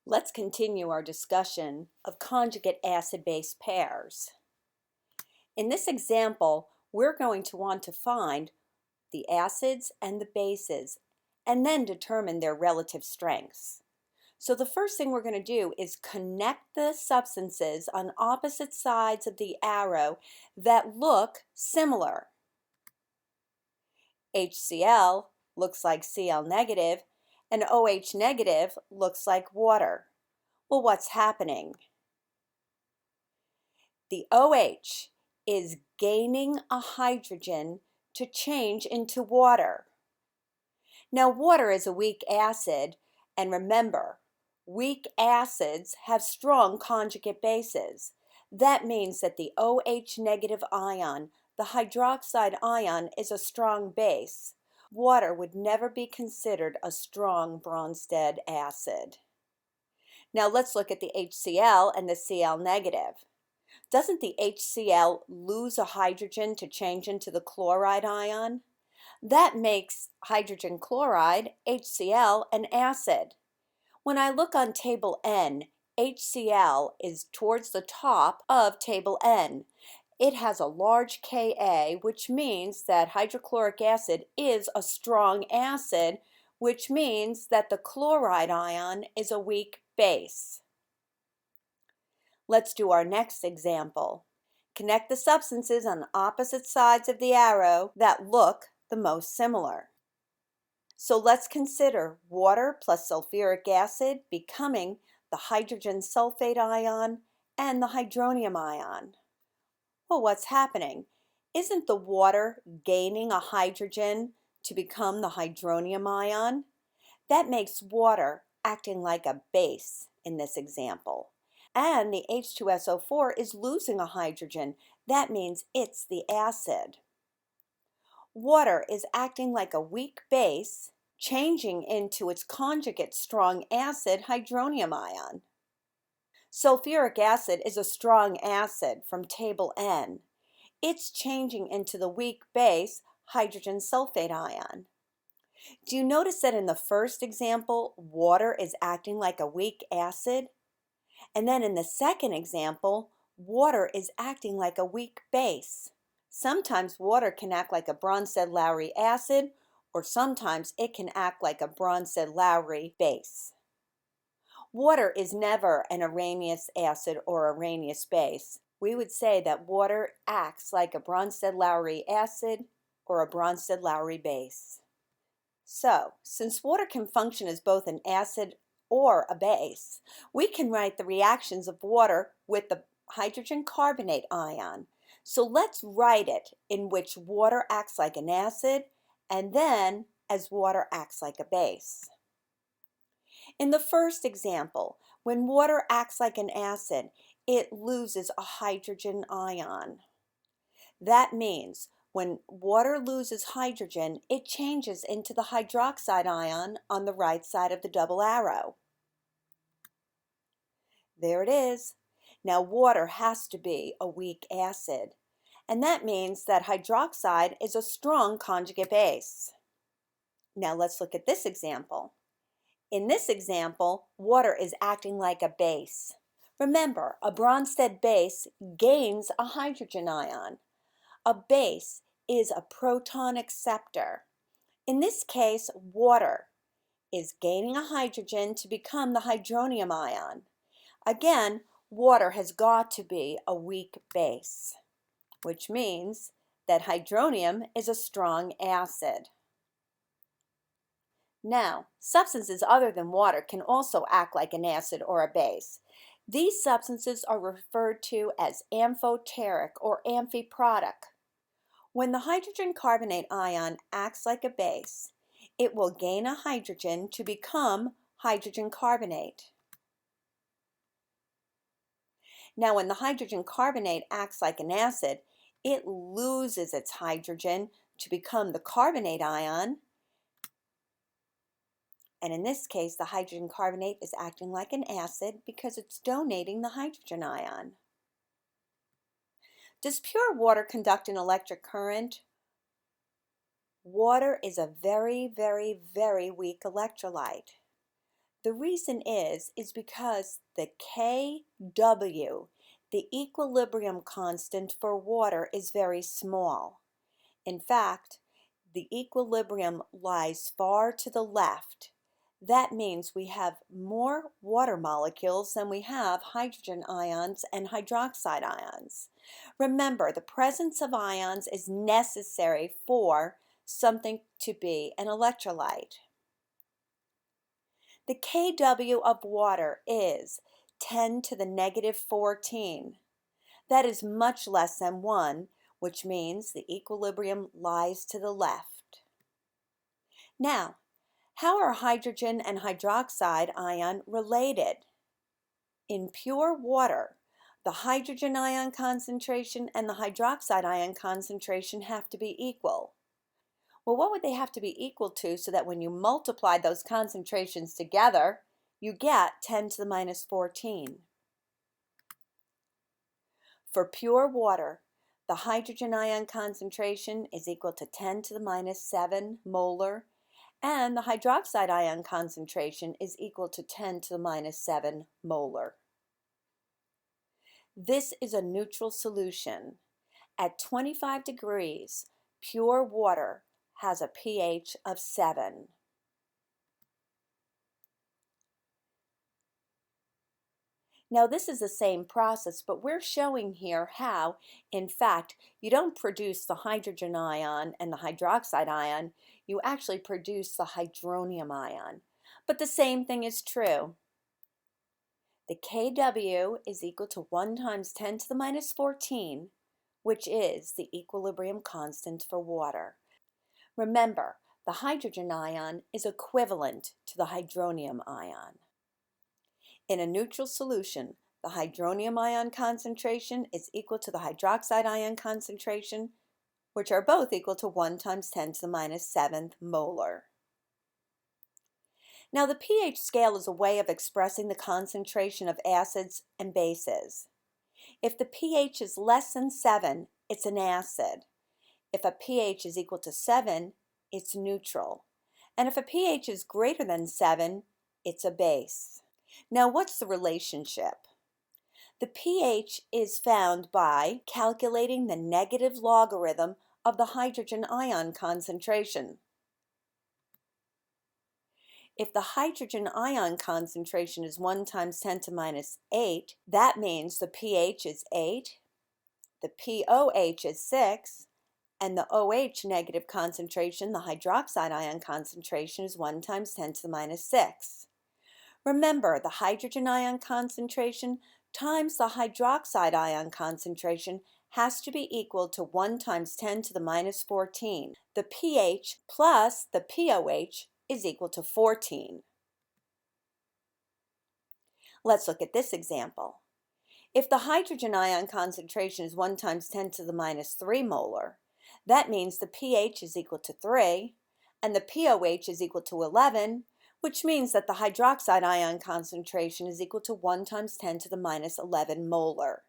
Let's continue our discussion of conjugate acid-base pairs. In this example, we're going to want to find the acids and the bases and then determine their relative strengths. So the first thing we're going to do is connect the substances on opposite sides of the arrow that look similar. HCl looks like Cl negative and OH negative looks like water. Well, what's happening? The OH is gaining a hydrogen to change into water. Now, water is a weak acid, and remember, weak acids have strong conjugate bases. That means that the OH negative ion, the hydroxide ion, is a strong base. Water would never be considered a strong Bronsted acid. Now let's look at the HCl and the Cl negative. Doesn't the HCl lose a hydrogen to change into the chloride ion? That makes hydrogen chloride, HCl, an acid. When I look on table N, HCl is towards the top of table N. It has a large Ka, which means that hydrochloric acid is a strong acid, which means that the chloride ion is a weak base. Let's do our next example. Connect the substances on opposite sides of the arrow that look the most similar. So let's consider water plus sulfuric acid becoming the hydrogen sulfate ion and the hydronium ion. Well, what's happening? Isn't the water gaining a hydrogen to become the hydronium ion? That makes water acting like a base in this example. And the H2SO4 is losing a hydrogen. That means it's the acid. Water is acting like a weak base, changing into its conjugate strong acid, hydronium ion. Sulfuric acid is a strong acid from table N. It's changing into the weak base, hydrogen sulfate ion. Do you notice that in the first example, water is acting like a weak acid? And then in the second example, water is acting like a weak base. Sometimes water can act like a Bronsted-Lowry acid, or sometimes it can act like a Bronsted-Lowry base. Water is never an Arrhenius acid or Arrhenius base. We would say that water acts like a Bronsted-Lowry acid or a Bronsted-Lowry base. So, since water can function as both an acid or a base, we can write the reactions of water with the hydrogen carbonate ion. So let's write it in which water acts like an acid and then as water acts like a base. In the first example, when water acts like an acid, it loses a hydrogen ion. That means when water loses hydrogen, it changes into the hydroxide ion on the right side of the double arrow. There it is. Now water has to be a weak acid, and that means that hydroxide is a strong conjugate base. Now let's look at this example. In this example, water is acting like a base. Remember, a Bronsted base gains a hydrogen ion. A base is a proton acceptor. In this case, water is gaining a hydrogen to become the hydronium ion. Again, water has got to be a weak base, which means that hydronium is a strong acid. Now, substances other than water can also act like an acid or a base. These substances are referred to as amphoteric or amphiprotic. When the hydrogen carbonate ion acts like a base, it will gain a hydrogen to become hydrogen carbonate. Now, when the hydrogen carbonate acts like an acid, it loses its hydrogen to become the carbonate ion. And in this case, the hydrogen carbonate is acting like an acid because it's donating the hydrogen ion. Does pure water conduct an electric current? Water is a very, very, very weak electrolyte. The reason is because the Kw, the equilibrium constant for water, is very small. In fact, the equilibrium lies far to the left. That means we have more water molecules than we have hydrogen ions and hydroxide ions. Remember, the presence of ions is necessary for something to be an electrolyte. The Kw of water is 10 to the negative 14. That is much less than 1, which means the equilibrium lies to the left. Now, how are hydrogen and hydroxide ion related? In pure water, the hydrogen ion concentration and the hydroxide ion concentration have to be equal. Well, what would they have to be equal to so that when you multiply those concentrations together, you get 10 to the minus 14? For pure water, the hydrogen ion concentration is equal to 10 to the minus 7 molar, and the hydroxide ion concentration is equal to 10 to the minus 7 molar. This is a neutral solution. At 25 degrees, pure water has a pH of 7. Now this is the same process, but we're showing here how, in fact, you don't produce the hydrogen ion and the hydroxide ion, you actually produce the hydronium ion. But the same thing is true. The Kw is equal to 1 times 10 to the minus 14, which is the equilibrium constant for water. Remember, the hydrogen ion is equivalent to the hydronium ion. In a neutral solution, the hydronium ion concentration is equal to the hydroxide ion concentration, which are both equal to 1 times 10 to the minus 7th molar. Now the pH scale is a way of expressing the concentration of acids and bases. If the pH is less than 7, it's an acid. If a pH is equal to 7, it's neutral. And if a pH is greater than 7, it's a base. Now what's the relationship? The pH is found by calculating the negative logarithm of the hydrogen ion concentration. If the hydrogen ion concentration is 1 times 10 to minus 8, that means the pH is 8, the pOH is 6, and the OH negative concentration, the hydroxide ion concentration, is 1 times 10 to the minus 6. Remember, the hydrogen ion concentration times the hydroxide ion concentration has to be equal to 1 times 10 to the minus 14. The pH plus the pOH is equal to 14. Let's look at this example. If the hydrogen ion concentration is 1 times 10 to the minus 3 molar, that means the pH is equal to 3 and the pOH is equal to 11, which means that the hydroxide ion concentration is equal to 1 times 10 to the minus 11 molar.